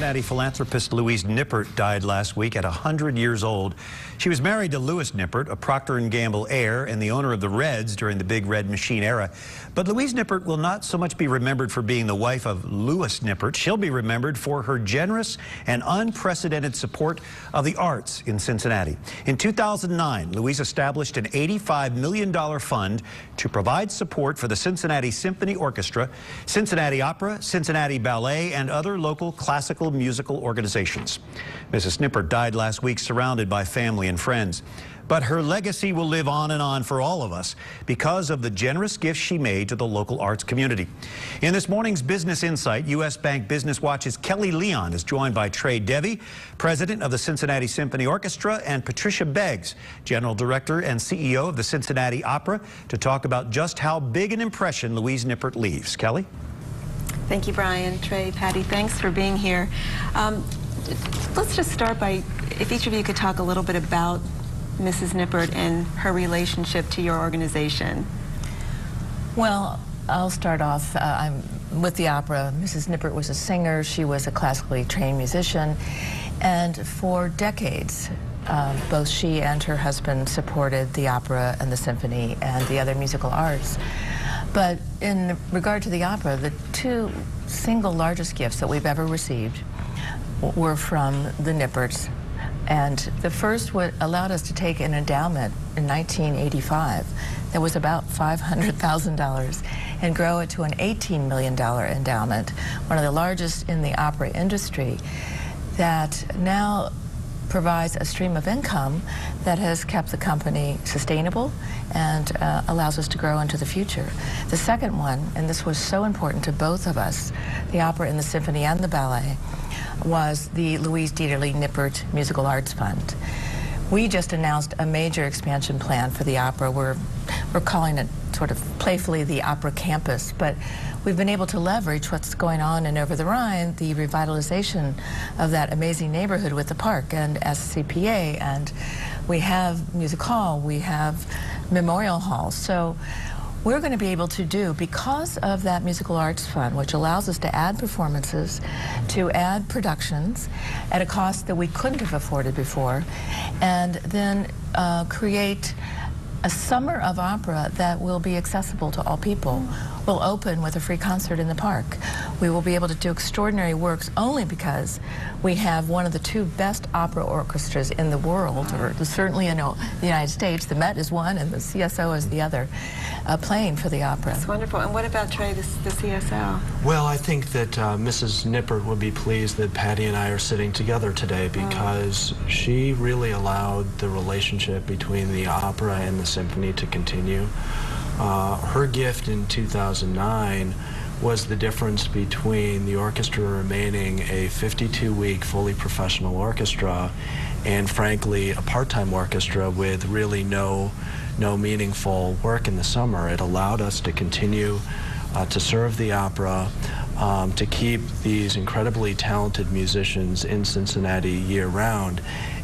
Cincinnati philanthropist Louise Nippert died last week at 100 years old. She was married to Louis Nippert, a Procter & Gamble heir and the owner of the Reds during the Big Red Machine era. But Louise Nippert will not so much be remembered for being the wife of Louis Nippert. She'll be remembered for her generous and unprecedented support of the arts in Cincinnati. In 2009, Louise established an $85 million fund to provide support for the Cincinnati Symphony Orchestra, Cincinnati Opera, Cincinnati Ballet, and other local classical musical organizations. Mrs. Nippert died last week surrounded by family and friends. But her legacy will live on and on for all of us because of the generous gifts she made to the local arts community. In this morning's Business Insight, U.S. Bank Business Watch's Kelly Leon is joined by Trey Devy, president of the Cincinnati Symphony Orchestra, and Patricia Beggs, general director and CEO of the Cincinnati Opera, to talk about just how big an impression Louise Nippert leaves. Kelly? Thank you, Brian, Trey, Patty, thanks for being here. Let's just start by, if each of you could talk a little bit about Mrs. Nippert and her relationship to your organization. Well, I'll start off. I'm with the opera. Mrs. Nippert was a singer. She was a classically trained musician. And for decades, both she and her husband supported the opera and the symphony and the other musical arts. But in regard to the opera, the two single largest gifts that we've ever received were from the Nipperts. And the first allowed us to take an endowment in 1985 that was about $500,000 and grow it to an $18 million endowment, one of the largest in the opera industry, that now provides a stream of income that has kept the company sustainable and allows us to grow into the future. The second one, and this was so important to both of us, the opera and the symphony and the ballet, was the Louise Dieterle Nippert Musical Arts Fund. We just announced a major expansion plan for the opera. We're calling it sort of playfully the Opera Campus, but we've been able to leverage what's going on in Over the Rhine, the revitalization of that amazing neighborhood with the park and SCPA, and we have Music Hall, we have Memorial Hall. So we're going to be able to do, because of that Musical Arts Fund, which allows us to add performances, to add productions at a cost that we couldn't have afforded before, and then create a summer of opera that will be accessible to all people. We'll open with a free concert in the park. We will be able to do extraordinary works only because we have one of the two best opera orchestras in the world, or certainly in the United States. The Met is one and the CSO is the other, playing for the opera. That's wonderful. And what about, Trey, the CSO? Well, I think that Mrs. Nippert would be pleased that Patty and I are sitting together today because she really allowed the relationship between the opera and the symphony to continue. Her gift in 2009 was the difference between the orchestra remaining a 52-week fully professional orchestra and, frankly, a part-time orchestra with really no meaningful work in the summer. It allowed us to continue to serve the opera, to keep these incredibly talented musicians in Cincinnati year-round,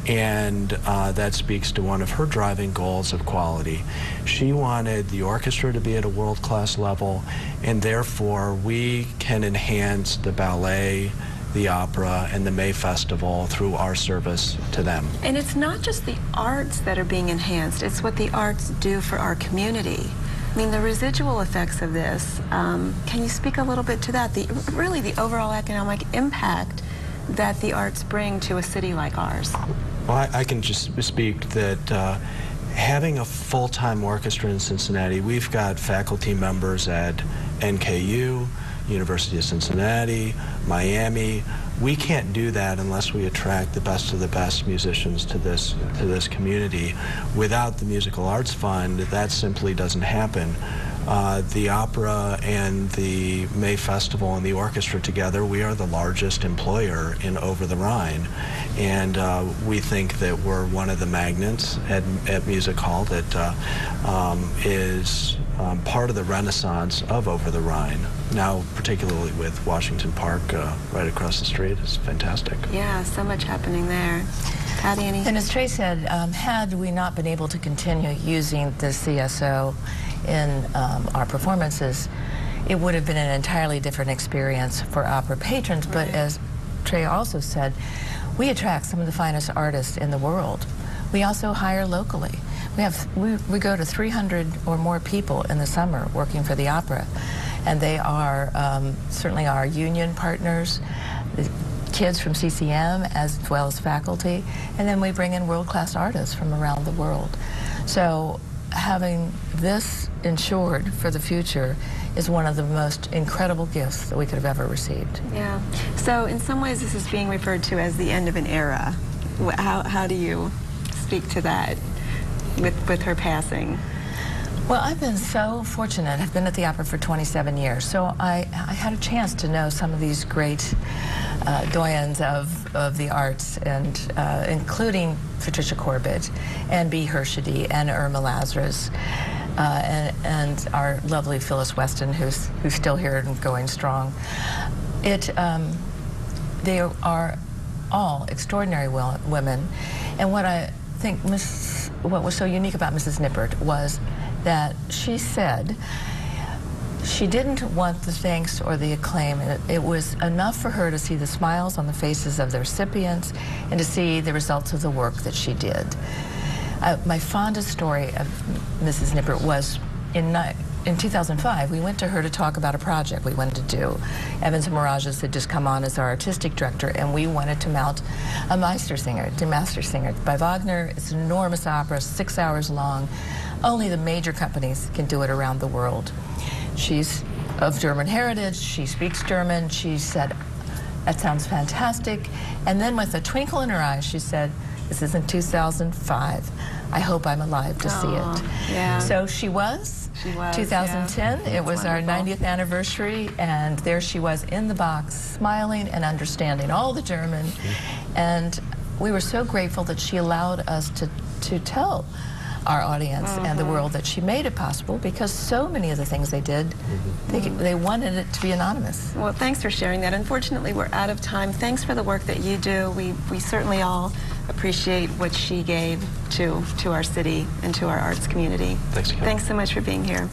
and that speaks to one of her driving goals of quality. She wanted the orchestra to be at a world-class level, and therefore we can enhance the ballet, the opera, and the May Festival through our service to them. And it's not just the arts that are being enhanced, it's what the arts do for our community. I mean, the residual effects of this, can you speak a little bit to that? Really the overall economic impact that the arts bring to a city like ours. Well, I can just speak that having a full-time orchestra in Cincinnati, we've got faculty members at NKU, University of Cincinnati, Miami. We can't do that unless we attract the best of the best musicians to this community. Without the Musical Arts Fund, that simply doesn't happen. The opera and the May Festival and the orchestra together, we are the largest employer in Over the Rhine. And we think that we're one of the magnets at Music Hall that is part of the renaissance of Over the Rhine. Now, particularly with Washington Park right across the street, is fantastic. Yeah, so much happening there. Patty, anything? And as Trey said, had we not been able to continue using the CSO in our performances, it would have been an entirely different experience for opera patrons. But as Trey also said, we attract some of the finest artists in the world. We also hire locally. We go to 300 or more people in the summer working for the opera, and they are certainly our union partners, the kids from CCM as well as faculty, and then we bring in world-class artists from around the world. So having this insured for the future is one of the most incredible gifts that we could have ever received. Yeah. So in some ways this is being referred to as the end of an era. How do you speak to that with her passing? Well, I've been so fortunate. I've been at the opera for 27 years, so I had a chance to know some of these great doyens of the arts, and including Patricia Corbett and Bea Hershady and Irma Lazarus, and our lovely Phyllis Weston, who's still here and going strong. They are all extraordinary women, and what I think what was so unique about Mrs. Nippert was that she said she didn't want the thanks or the acclaim. It was enough for her to see the smiles on the faces of the recipients and to see the results of the work that she did. My fondest story of Mrs. Nippert was in 2005, we went to her to talk about a project we wanted to do. Evans and Mirages had just come on as our artistic director, and we wanted to mount a Meistersinger by Wagner. It's an enormous opera, 6 hours long. Only the major companies can do it around the world. She's of German heritage, she speaks German. She said, that sounds fantastic. And then with a twinkle in her eye, she said, this is in 2005. I hope I'm alive to see it. Yeah. So she was. 2010, yeah. It was wonderful. Our 90th anniversary, and there she was in the box, smiling and understanding all the German. And we were so grateful that she allowed us to tell our audience and the world that she made it possible, because so many of the things they did, they wanted it to be anonymous. Well, thanks for sharing that. Unfortunately, we're out of time. Thanks for the work that you do. We certainly all appreciate what she gave to our city and to our arts community. Thanks again. Thanks so much for being here.